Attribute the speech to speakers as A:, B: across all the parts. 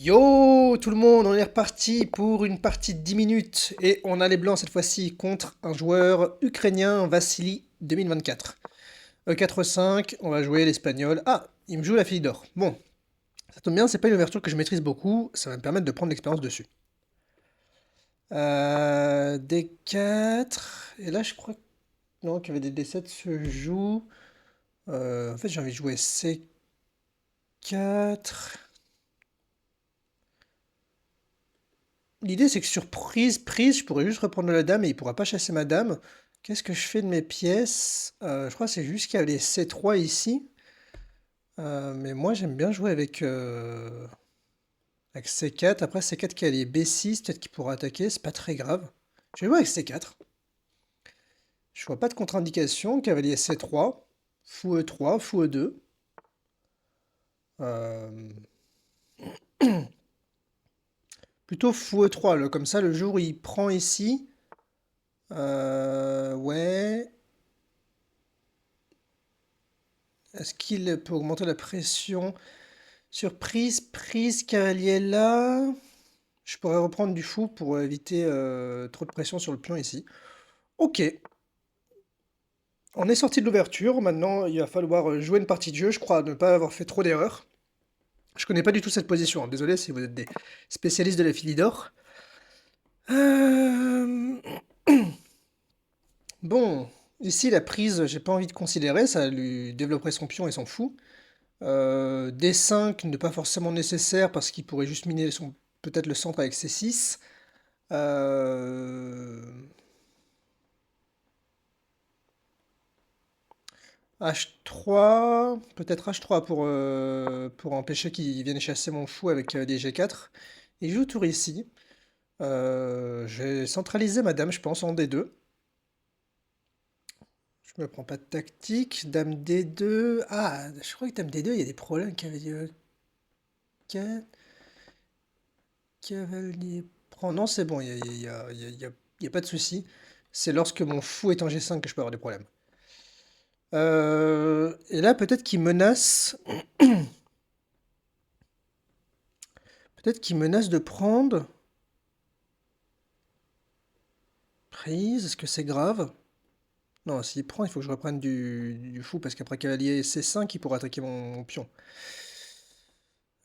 A: Yo tout le monde, on est reparti pour une partie de 10 minutes et on a les blancs cette fois-ci contre un joueur ukrainien, Vassili 2024. E4-5, on va jouer l'espagnol. Ah, il me joue la fille d'or. Bon, ça tombe bien, c'est pas une ouverture que je maîtrise beaucoup, ça va me permettre de prendre l'expérience dessus. D4, et là je crois non, que des D7 se joue. En fait j'ai envie de jouer C4. L'idée, c'est que sur prise, je pourrais juste reprendre la dame et il pourra pas chasser ma dame. Qu'est-ce que je fais de mes pièces? Je crois que c'est juste qu'il y a les C3 ici. Mais moi, j'aime bien jouer avec C4. Après, C4 qui a les B6, peut-être qu'il pourra attaquer, c'est pas très grave. Je vais jouer avec C4. Je vois pas de contre-indication. Cavalier C3, fou E3, fou E2. Euh, Plutôt fou E3, là, comme ça, le jour où il prend ici. Ouais. Est-ce qu'il peut augmenter la pression? Surprise, prise, cavalier là. Je pourrais reprendre du fou pour éviter trop de pression sur le pion ici. Ok, on est sorti de l'ouverture. Maintenant, il va falloir jouer une partie de jeu. Je crois ne pas avoir fait trop d'erreurs. Je connais pas du tout cette position, hein. Désolé si vous êtes des spécialistes de la Philidor. Euh, Bon, ici la prise, j'ai pas envie de considérer. Ça lui développerait son pion et s'en fout. D5 n'est pas forcément nécessaire parce qu'il pourrait juste miner peut-être le centre avec C6. Euh, H3, peut-être H3 pour empêcher qu'il vienne chasser mon fou avec des G4. Il joue tour ici. Je vais centraliser ma dame, je pense, en D2. Je me prends pas de tactique. Dame D2. Ah, je crois que dame D2, il y a des problèmes. Cavalier E4. Cavalier prend. Non, c'est bon, il y a pas de souci. C'est lorsque mon fou est en G5 que je peux avoir des problèmes. Et là, peut-être qu'il menace. Peut-être qu'il menace de prendre. Prise, est-ce que c'est grave? Non, s'il prend, il faut que je reprenne du fou, parce qu'après cavalier C5, il pourra attaquer mon pion.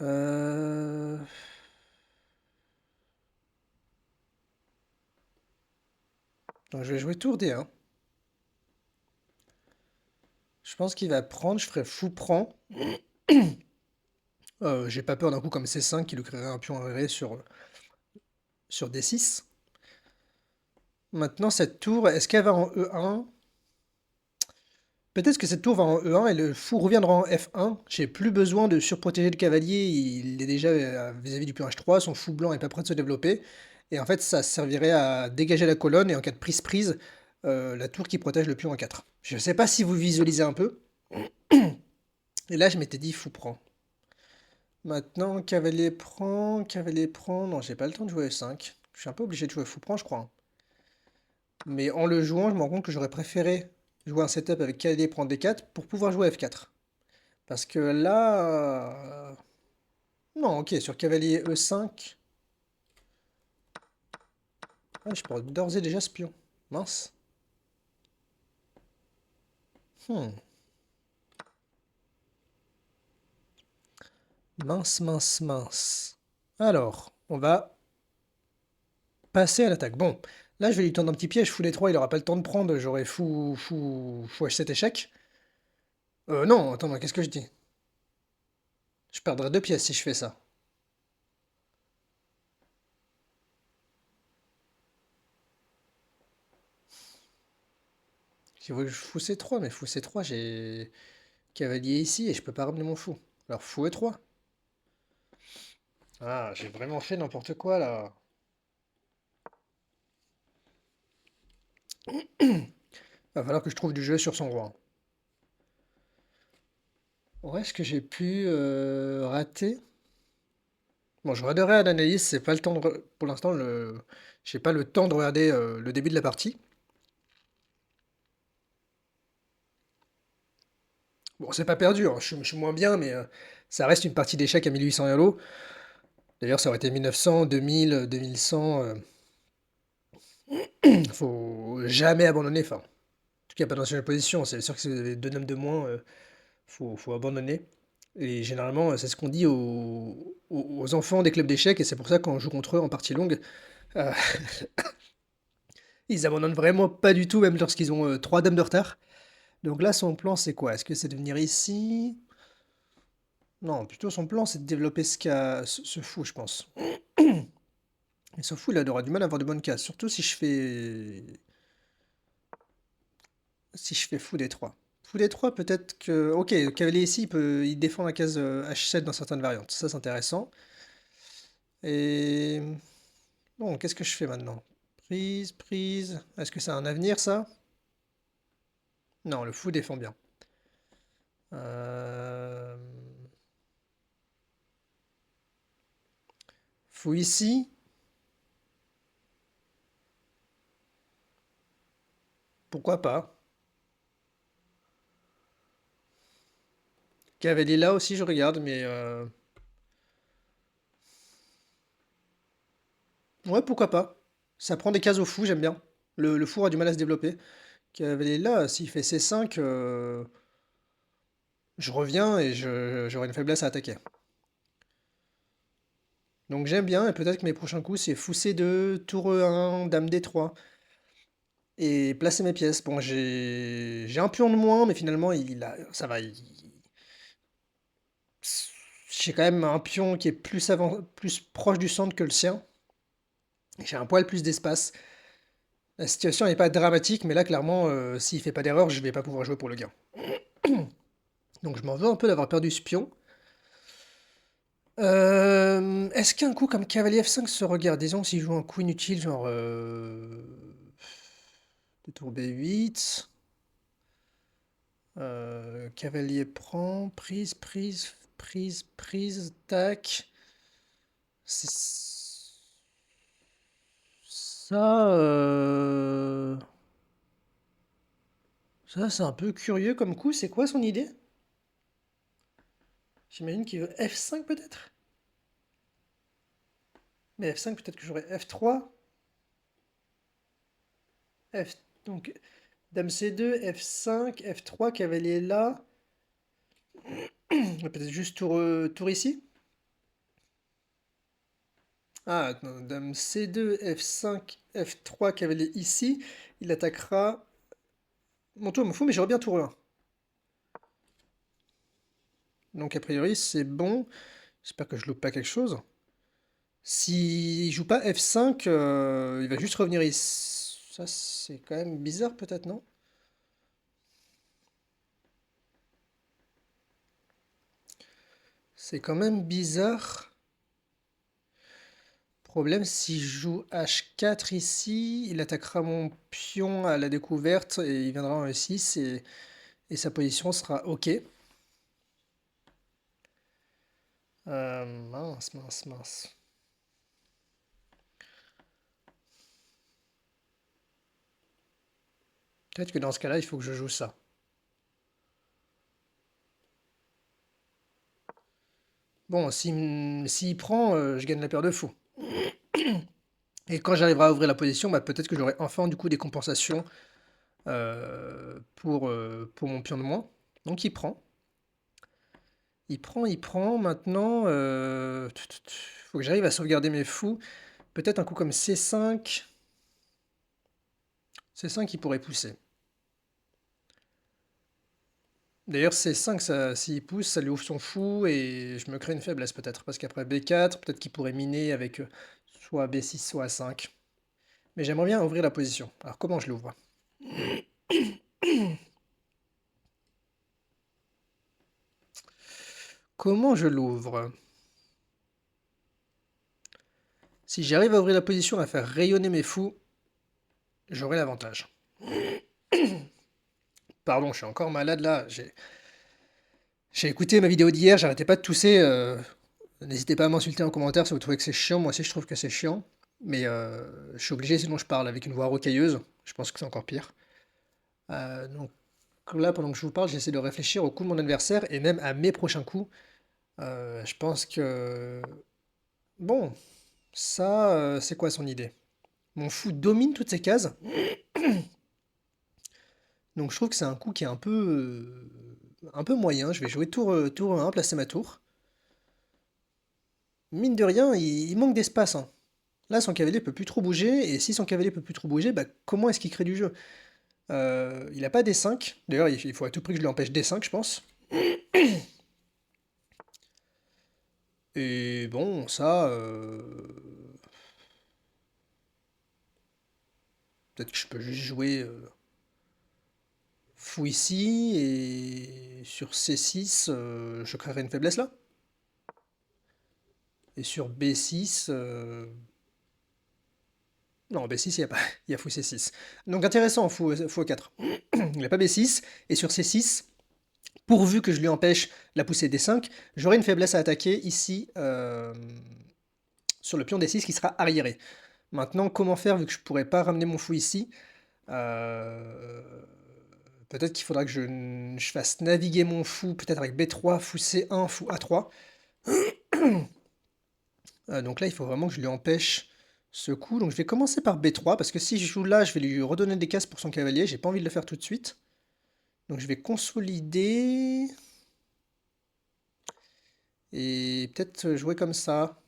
A: Euh... Donc je vais jouer tour D1. Je pense qu'il va prendre, je ferai fou prend. J'ai pas peur d'un coup comme C5 qui lui créerait un pion arrêté sur D6. Maintenant, cette tour, est-ce qu'elle va en E1? Peut-être que cette tour va en E1 et le fou reviendra en F1. J'ai plus besoin de surprotéger le cavalier. Il est déjà vis-à-vis du pion H3. Son fou blanc est pas prêt de se développer. Et en fait, ça servirait à dégager la colonne et en cas de prise-prise, la tour qui protège le pion en 4. Je sais pas si vous visualisez un peu. Et là, je m'étais dit fou prend. Maintenant, cavalier prend, cavalier prend. Non, j'ai pas le temps de jouer E5. Je suis un peu obligé de jouer fou prend, je crois, hein. Mais en le jouant, je me rends compte que j'aurais préféré jouer un setup avec cavalier prend D4 pour pouvoir jouer F4. Parce que là... Non, ok, sur cavalier E5... Ah, je pourrais d'ores et déjà spion. Mince. Hmm. Mince, mince, mince. Alors, on va passer à l'attaque. Bon, là, je vais lui tendre un petit piège. Fou D3, il aura pas le temps de prendre. J'aurai fou H7 échec. Non, attends, qu'est-ce que je dis? Je perdrai deux pièces si je fais ça. Si vous voulez, fou C3, mais fou C3, j'ai cavalier ici et je peux pas ramener mon fou. Alors fou E3. Ah, j'ai vraiment fait n'importe quoi là. Va falloir que je trouve du jeu sur son roi. Ouais, est-ce que j'ai pu rater? Bon, je regarderai à l'analyse, c'est pas le temps pour l'instant, j'ai pas le temps de regarder le début de la partie. Bon, c'est pas perdu, hein, je suis moins bien, mais ça reste une partie d'échecs à 1800 Yalo. D'ailleurs, ça aurait été 1900, 2000, 2100. Faut jamais abandonner. Enfin, en tout cas, pas dans une position. C'est sûr que si vous avez deux noms de moins, faut abandonner. Et généralement, c'est ce qu'on dit aux enfants des clubs d'échecs. Et c'est pour ça, quand on joue contre eux en partie longue, euh, ils abandonnent vraiment pas du tout, même lorsqu'ils ont trois dames de retard. Donc là, son plan, c'est quoi? Est-ce que c'est de venir ici? Non, plutôt son plan, c'est de développer ce fou, je pense. Et ce fou, il aura du mal à avoir de bonnes cases, surtout si je fais fou D3. Fou D3, peut-être que... Ok, le cavalier ici, il défend la case H7 dans certaines variantes. Ça, c'est intéressant. Et... Bon, qu'est-ce que je fais maintenant? Prise, prise... Est-ce que ça a un avenir, ça? Non, le fou défend bien. Euh, Fou ici. Pourquoi pas? Cavalier là aussi, je regarde, mais... Ouais, pourquoi pas? Ça prend des cases au fou, j'aime bien. Le fou a du mal à se développer. Cavalier là, s'il fait C5, je reviens et j'aurai une faiblesse à attaquer. Donc j'aime bien, et peut-être que mes prochains coups, c'est fou C2, tour E1, dame D3, et placer mes pièces. Bon, j'ai un pion de moins, mais finalement, ça va. J'ai quand même un pion qui est plus proche du centre que le sien. J'ai un poil plus d'espace. La situation n'est pas dramatique, mais là, clairement, s'il fait pas d'erreur, je vais pas pouvoir jouer pour le gain. Donc je m'en veux un peu d'avoir perdu ce pion. Est-ce qu'un coup comme cavalier F5 se regarde? Disons s'il joue un coup inutile, genre de tour B8. Cavalier prend, prise, prise, prise, prise, tac. Ça, ça c'est un peu curieux comme coup. C'est quoi son idée? J'imagine qu'il veut F5 peut-être? Mais F5 peut-être que j'aurais F3. Donc dame C2, F5, F3, cavalier là. Peut-être juste tour ici. Ah, attends, dame C2, F5, F3, cavalier ici. Il attaquera. Mon tour me fout, mais j'aurais bien tour E1. Donc a priori, c'est bon. J'espère que je loupe pas quelque chose. S'il joue pas F5, il va juste revenir ici. Ça, c'est quand même bizarre, peut-être, non? C'est quand même bizarre. Problème, si je joue H4 ici, il attaquera mon pion à la découverte et il viendra en E6 et sa position sera OK. Mince, mince, mince. Peut-être que dans ce cas-là, il faut que je joue ça. Bon, s'il prend, je gagne la paire de fous. Et quand j'arriverai à ouvrir la position, bah, peut-être que j'aurai enfin du coup des compensations pour mon pion de moins. Donc il prend. Il prend, il prend. Maintenant, faut que j'arrive à sauvegarder mes fous. Peut-être un coup comme C5. C5, il pourrait pousser. D'ailleurs, C5, s'il pousse, ça lui ouvre son fou et je me crée une faiblesse peut-être. Parce qu'après B4, peut-être qu'il pourrait miner avec soit B6, soit A5. Mais j'aimerais bien ouvrir la position. Alors comment je l'ouvre? Comment je l'ouvre? Si j'arrive à ouvrir la position, à faire rayonner mes fous, j'aurai l'avantage. Pardon, je suis encore malade là. J'ai écouté ma vidéo d'hier, j'arrêtais pas de tousser. N'hésitez pas à m'insulter en commentaire si vous trouvez que c'est chiant. Moi aussi, je trouve que c'est chiant. Mais je suis obligé, sinon je parle avec une voix rocailleuse. Je pense que c'est encore pire. Donc là, pendant que je vous parle, j'essaie de réfléchir au coup de mon adversaire et même à mes prochains coups. Je pense que Bon, ça, c'est quoi son idée? Mon fou domine toutes ces cases, donc je trouve que c'est un coup qui est un peu moyen. Je vais jouer tour 1, placer ma tour. Mine de rien, il manque d'espace, hein. Là, son cavalier peut plus trop bouger, et si son cavalier peut plus trop bouger, bah, comment est-ce qu'il crée du jeu? Il a pas D5. D'ailleurs, il faut à tout prix que je lui empêche D5, je pense. Et bon, ça, peut-être que je peux juste jouer fou ici, et sur C6, je créerai une faiblesse là. Et sur B6, non, B6, il y a pas, il y a fou C6. Donc intéressant, fou E4. Il n'a pas B6, et sur C6, pourvu que je lui empêche la poussée D5, j'aurai une faiblesse à attaquer ici, sur le pion D6 qui sera arriéré. Maintenant, comment faire vu que je pourrais pas ramener mon fou ici? Euh, Peut-être qu'il faudra que je fasse naviguer mon fou, peut-être avec B3, fou C1, fou A3. Donc là, il faut vraiment que je lui empêche ce coup. Donc je vais commencer par B3, parce que si je joue là, je vais lui redonner des cases pour son cavalier. J'ai pas envie de le faire tout de suite. Donc je vais consolider. Et peut-être jouer comme ça.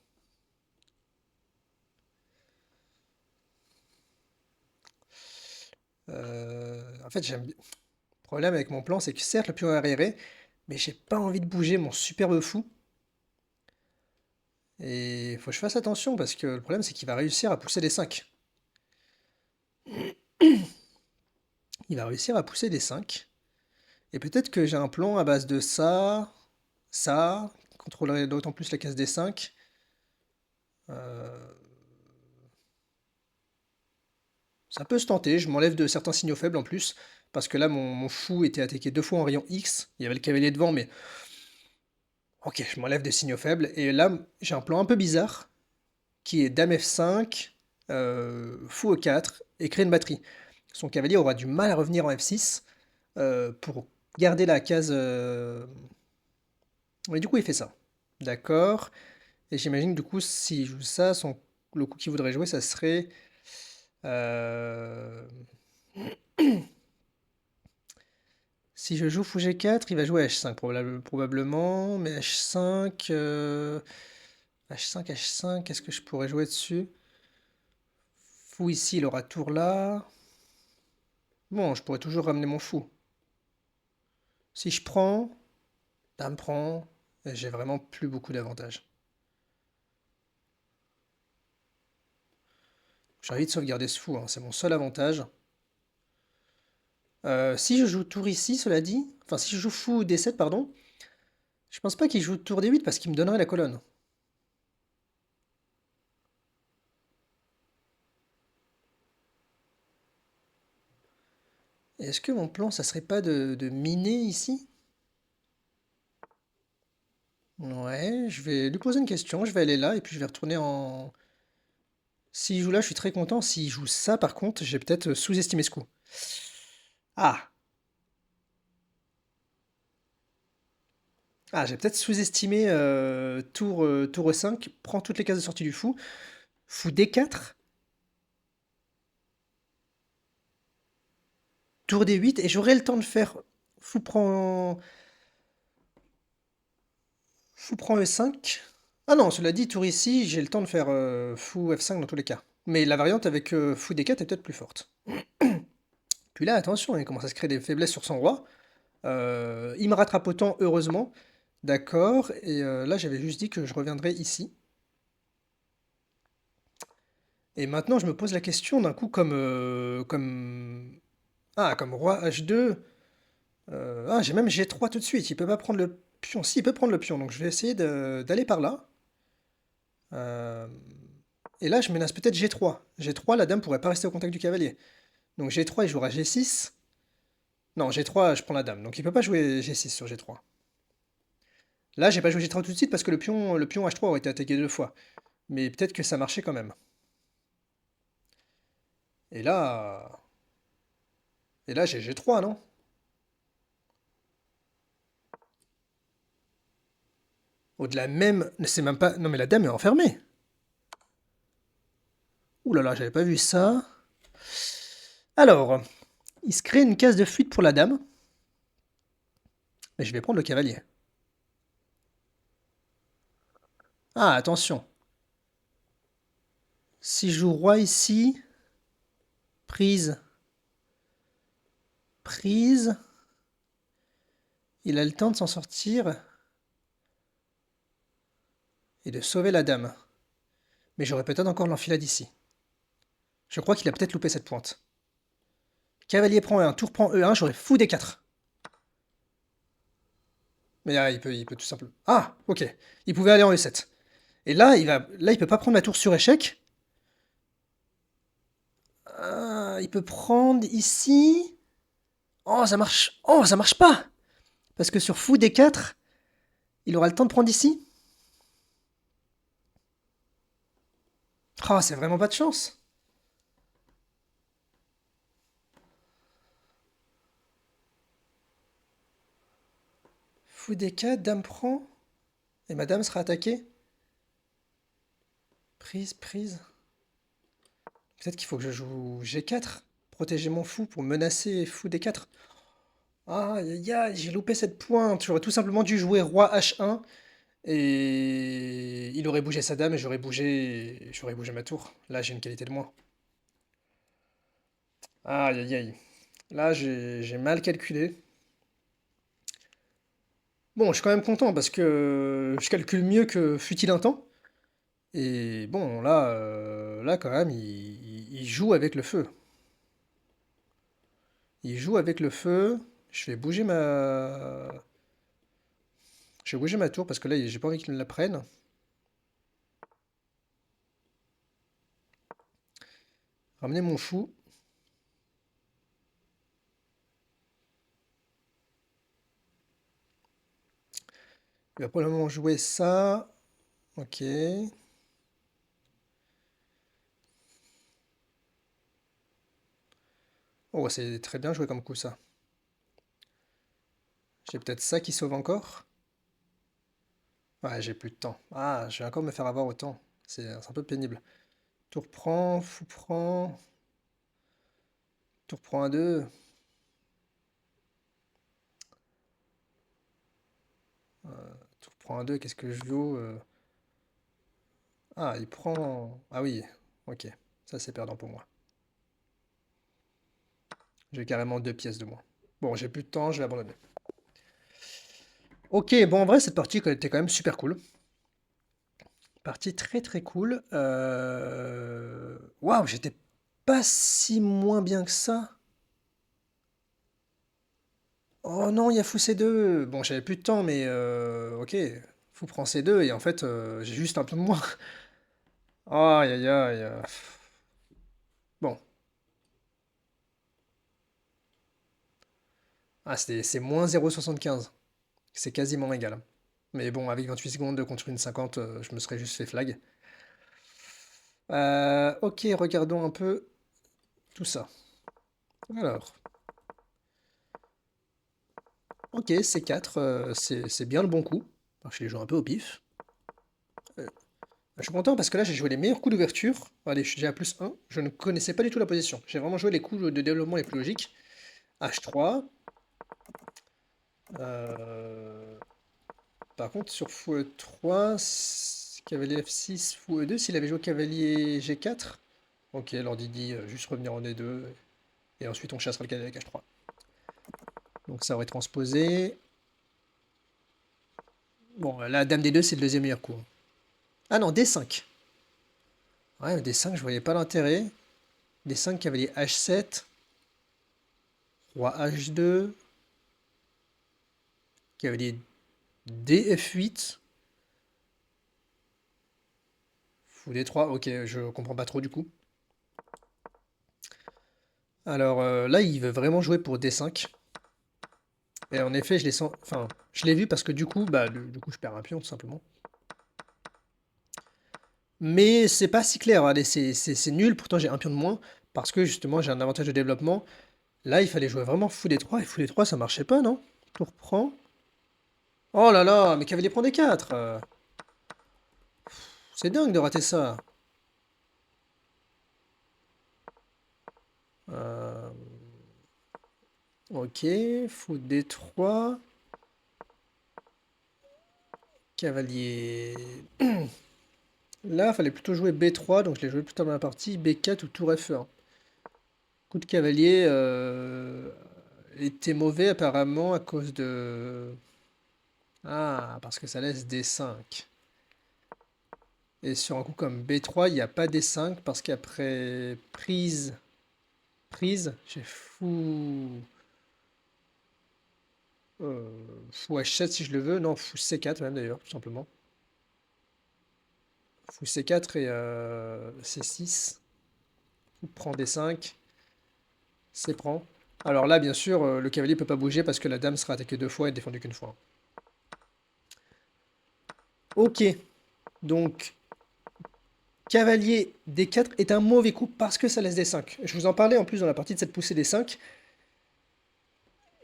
A: En fait, j'aime bien. Le problème avec mon plan, c'est que certes, le pion est arriéré, mais j'ai pas envie de bouger mon superbe fou. Et il faut que je fasse attention, parce que le problème, c'est qu'il va réussir à pousser des 5. Il va réussir à pousser des 5. Et peut-être que j'ai un plan à base de ça, contrôlerait d'autant plus la case des 5. Ça peut se tenter, je m'enlève de certains signaux faibles en plus, parce que là mon fou était attaqué 2 fois en rayon X, il y avait le cavalier devant, mais ok, je m'enlève des signaux faibles, et là j'ai un plan un peu bizarre, qui est dame F5, fou E4, et créer une batterie. Son cavalier aura du mal à revenir en F6, pour garder la case... Et du coup il fait ça. D'accord. Et j'imagine que du coup, s'il joue ça, le coup qu'il voudrait jouer, ça serait... euh, Si je joue fou G4, il va jouer H5 probablement, mais H5... H5, H5, qu'est-ce que je pourrais jouer dessus? Fou ici, il aura tour là. Bon, je pourrais toujours ramener mon fou. Si je prends, dame prend, et j'ai vraiment plus beaucoup d'avantages. J'ai envie de sauvegarder ce fou, hein, c'est mon seul avantage. Si je joue tour ici, cela dit, enfin si je joue fou D7, pardon, je pense pas qu'il joue tour D8 parce qu'il me donnerait la colonne. Est-ce que mon plan, ça serait pas de miner ici? Ouais, je vais lui poser une question, je vais aller là et puis je vais retourner en... S'il joue là, je suis très content. S'il joue ça, par contre, j'ai peut-être sous-estimé ce coup. Ah! Ah, j'ai peut-être sous-estimé tour E5, prend toutes les cases de sortie du fou. Fou D4, tour D8, et j'aurai le temps de faire fou prend, fou prend E5. Ah non, cela dit, tour ici, j'ai le temps de faire fou F5 dans tous les cas. Mais la variante avec fou D4 est peut-être plus forte. Puis là, attention, il commence à se créer des faiblesses sur son roi. Il me rattrape autant, heureusement. D'accord, et là, j'avais juste dit que je reviendrais ici. Et maintenant, je me pose la question d'un coup comme roi H2. Ah, j'ai même G3 tout de suite. Il peut pas prendre le pion. Si, il peut prendre le pion. Donc je vais essayer d'aller par là. Euh, et là, je menace peut-être G3. G3, la dame pourrait pas rester au contact du cavalier. Donc G3, il jouera G6. Non, G3, je prends la dame. Donc il peut pas jouer G6 sur G3. Là, j'ai pas joué G3 tout de suite parce que le pion H3 aurait été attaqué 2 fois. Mais peut-être que ça marchait quand même. Et là, et là, j'ai G3, non? Au-delà même, c'est même pas. Non, mais la dame est enfermée. Ouh là là, j'avais pas vu ça. Alors, il se crée une case de fuite pour la dame. Mais je vais prendre le cavalier. Ah, attention. Si je joue roi ici, prise, prise, il a le temps de s'en sortir et de sauver la dame. Mais j'aurais peut-être encore l'enfilade ici. Je crois qu'il a peut-être loupé cette pointe. Cavalier prend E1, tour prend E1, j'aurais fou des 4. Mais là, il peut tout simplement... Ah, ok. Il pouvait aller en E7. Et là, il peut pas prendre ma tour sur échec. Ah, il peut prendre ici. Oh, ça marche. Oh, ça marche pas. Parce que sur fou des 4, il aura le temps de prendre ici. Oh, c'est vraiment pas de chance. Fou des 4, dame prend. Et ma dame sera attaquée. Prise, prise. Peut-être qu'il faut que je joue G4. Protéger mon fou pour menacer fou des 4. Ah, aïe, aïe, aïe, j'ai loupé cette pointe. J'aurais tout simplement dû jouer roi H1 et il aurait bougé sa dame et j'aurais bougé ma tour. Là, j'ai une qualité de moins. Aïe, aïe, aïe. Là, j'ai mal calculé. Bon, je suis quand même content parce que je calcule mieux que fut-il un temps. Et bon, là quand même, il joue avec le feu. Il joue avec le feu. Je vais bouger je vais bouger ma tour parce que là, j'ai pas envie qu'il me la prenne. Ramener mon fou. Il va probablement jouer ça. Ok. Oh, c'est très bien joué comme coup ça. J'ai peut-être ça qui sauve encore. Ouais, j'ai plus de temps. Ah, je vais encore me faire avoir autant. C'est un peu pénible. Tour prend, fou prend. Tour prend un 2. Tour prend un 2. Qu'est-ce que je joue Ah, il prend. Ah oui, ok. Ça, c'est perdant pour moi. J'ai carrément 2 pièces de moins. Bon, j'ai plus de temps, je vais abandonner. Ok, bon, en vrai, cette partie elle était quand même super cool. Partie très très cool. Waouh, j'étais pas si moins bien que ça. Oh non, il y a fou C2. Bon, j'avais plus de temps, mais ok. Fou prend C2 et en fait, j'ai juste un peu de moins. Aïe aïe aïe. Bon, ah, c'est moins 0,75. C'est quasiment égal. Mais bon, avec 28 secondes de contre une 50, je me serais juste fait flag. Ok, regardons un peu tout ça. Alors, ok, C4, c'est bien le bon coup. Alors, je les joue un peu au pif. Euh, je suis content parce que là, j'ai joué les meilleurs coups d'ouverture. Allez, je suis déjà à plus 1. Je ne connaissais pas du tout la position. J'ai vraiment joué les coups de développement les plus logiques. H3. Euh, Par contre, sur fou E3, cavalier F6, fou E2, s'il avait joué cavalier G4, ok, alors Didi, juste revenir en E2, et ensuite on chassera le cavalier avec H3. Donc ça aurait transposé. Bon, la dame D2, c'est le deuxième meilleur coup. Ah non, D5. Ouais, D5, je voyais pas l'intérêt. D5, cavalier H7, roi H2, cavalier DF8, fou D3, ok, je comprends pas trop du coup. Alors là, il veut vraiment jouer pour D5. Et en effet, je les sens. Enfin, je l'ai vu parce que du coup, bah, du coup, je perds un pion tout simplement. Mais c'est pas si clair. Allez, c'est nul. Pourtant, j'ai un pion de moins parce que justement, j'ai un avantage de développement. Là, il fallait jouer vraiment fou D3 et fou D3, ça marchait pas, non? Tour prend. Oh là là, mais cavalier prend D4. C'est dingue de rater ça. Euh, ok, fou D3. Cavalier. Là, il fallait plutôt jouer B3, donc je l'ai joué plus tard dans la partie. B4 ou tour F1. Coup de cavalier était mauvais apparemment à cause de... Ah, parce que ça laisse D5. Et sur un coup comme B3, il n'y a pas D5 parce qu'après prise, j'ai fou H7 si je le veux. Non, fou C4 même d'ailleurs, tout simplement. Fou C4 et C6. Fou prend D5. C'est prend. Alors là, bien sûr, le cavalier peut pas bouger parce que la dame sera attaquée deux fois et défendue qu'une fois. Ok, donc cavalier D4 est un mauvais coup parce que ça laisse D5. Je vous en parlais en plus dans la partie de cette poussée D5.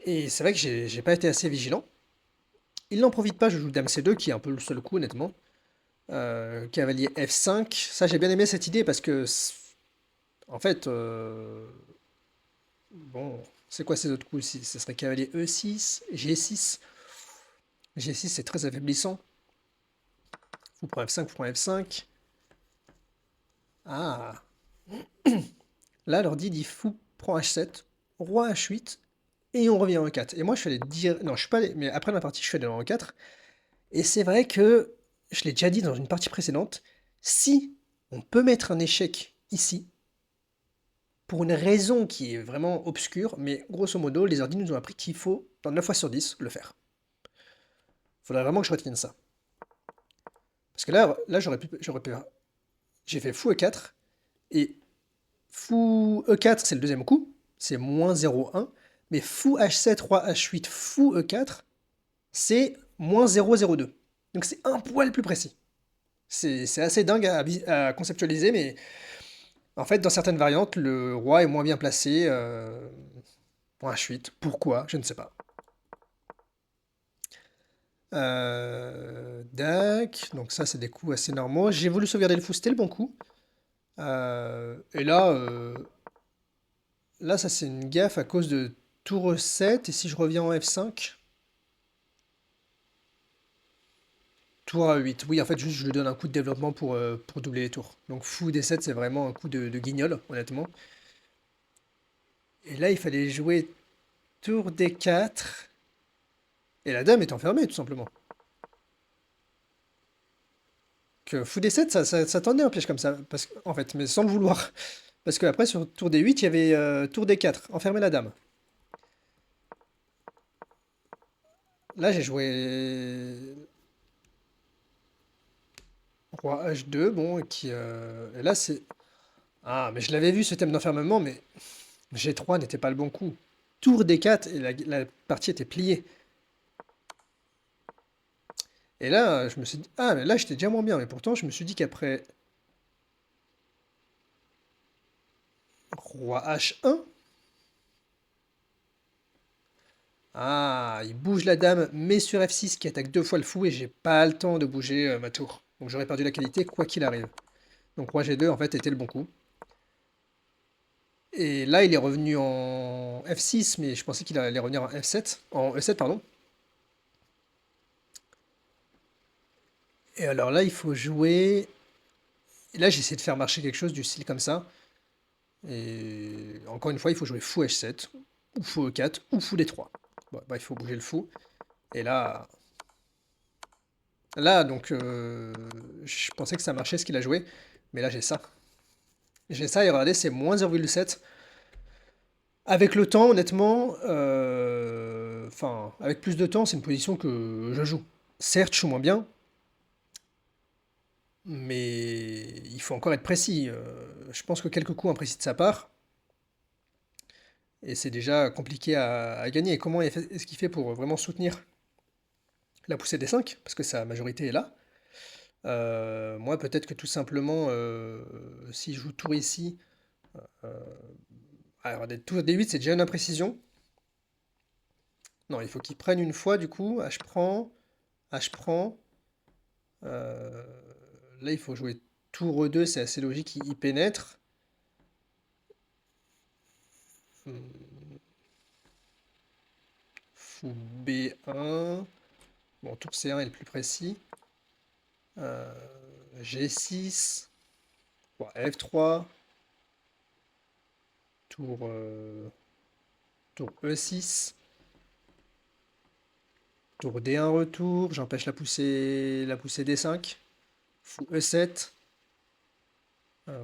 A: Et c'est vrai que j'ai pas été assez vigilant. Il n'en profite pas, je joue dame C2 qui est un peu le seul coup honnêtement. Cavalier F5, ça j'ai bien aimé cette idée parce que en fait, bon, c'est quoi ces autres coups ici? Ce serait cavalier E6, G6. G6 c'est très affaiblissant. Fou prend F5, fou prend F5. Ah, là l'ordi dit fou prend H7, roi H8, et on revient en E4. Et moi je fais les dire. Non, je suis pas allé. Mais après la partie, je fais les en E4. Et c'est vrai que, je l'ai déjà dit dans une partie précédente, si on peut mettre un échec ici, pour une raison qui est vraiment obscure, mais grosso modo, les ordi nous ont appris qu'il faut, dans 9 fois sur 10, le faire. Faudrait vraiment que je retienne ça. Parce que là j'aurais pu. J'ai fait fou E4, et fou E4, c'est le deuxième coup, c'est moins 0,1, mais fou H7, roi H8, fou E4, c'est moins 0,02. Donc c'est un poil plus précis. C'est assez dingue à conceptualiser, mais en fait, dans certaines variantes, le roi est moins bien placé. Point H8. Pourquoi? Je ne sais pas. Dac. Donc ça, c'est des coups assez normaux. J'ai voulu sauvegarder le fou, c'était le bon coup. Et là, ça c'est une gaffe à cause de tour E7. Et si je reviens en F5, tour A8. Oui, en fait, juste je lui donne un coup de développement pour doubler les tours. Donc fou D7, c'est vraiment un coup de guignol, honnêtement. Et là, il fallait jouer tour D4. Et la dame est enfermée, tout simplement. Que fou D7, ça tendait un piège comme ça, en fait, mais sans le vouloir. Parce qu'après, sur tour D8, il y avait tour D4, enfermer la dame. Là, j'ai joué roi H2, bon, et là, c'est... Ah, mais je l'avais vu, ce thème d'enfermement, mais G3 n'était pas le bon coup. Tour D4, et la partie était pliée. Et là, je me suis dit... Ah, mais là, j'étais déjà moins bien, mais pourtant, je me suis dit qu'après roi H1... Ah, il bouge la dame, mais sur F6 qui attaque deux fois le fou et j'ai pas le temps de bouger ma tour. Donc j'aurais perdu la qualité quoi qu'il arrive. Donc roi G2 en fait était le bon coup. Et là il est revenu en F6 mais je pensais qu'il allait revenir en F7, en E7 pardon. Et alors là il faut jouer... Et là j'ai essayé de faire marcher quelque chose du style comme ça. Et encore une fois il faut jouer fou H7, ou fou E4, ou fou D3. Bon, bah, il faut bouger le fou. Et là donc je pensais que ça marchait ce qu'il a joué. Mais là j'ai ça. J'ai ça et regardez, c'est moins 0,7. Avec le temps, honnêtement, enfin, avec plus de temps, c'est une position que je joue. Certes, je suis moins bien, mais il faut encore être précis. Je pense que quelques coups imprécis de sa part, et c'est déjà compliqué à gagner. Et comment est-ce qu'il fait pour vraiment soutenir la poussée des 5? Parce que sa majorité est là. Moi, peut-être que tout simplement, si je joue tour ici, euh, alors des tours des 8, c'est déjà une imprécision. Non, il faut qu'il prenne une fois, du coup. H prend, H prend. Euh, Là, il faut jouer tour E2, c'est assez logique, il pénètre. Fou B1. Bon, tour C1 est le plus précis. G6. Bon, F3. Tour E6. Tour D1 retour. J'empêche la poussée D5. Fou E7.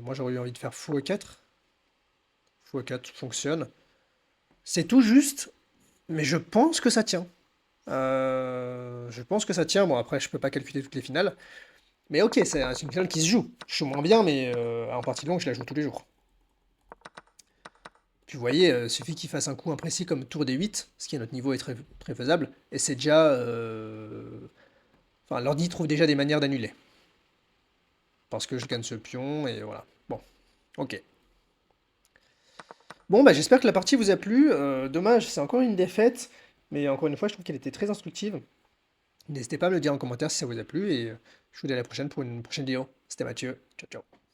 A: Moi, j'aurais eu envie de faire fou E4. Fou E4 fonctionne. C'est tout juste, mais je pense que ça tient. Je pense que ça tient. Bon, après, je peux pas calculer toutes les finales. Mais ok, c'est une finale qui se joue. Je joue moins bien, mais en partie longue, je la joue tous les jours. Puis vous voyez, suffit qu'il fasse un coup imprécis comme tour D8, ce qui à notre niveau est très, très faisable, et c'est déjà... Enfin, l'ordi trouve déjà des manières d'annuler. Parce que je gagne ce pion, et voilà. Bon, ok. Bon, bah j'espère que la partie vous a plu. Dommage, c'est encore une défaite, mais encore une fois, je trouve qu'elle était très instructive. N'hésitez pas à me le dire en commentaire si ça vous a plu, et je vous dis à la prochaine pour une prochaine vidéo. C'était Mathieu. Ciao, ciao.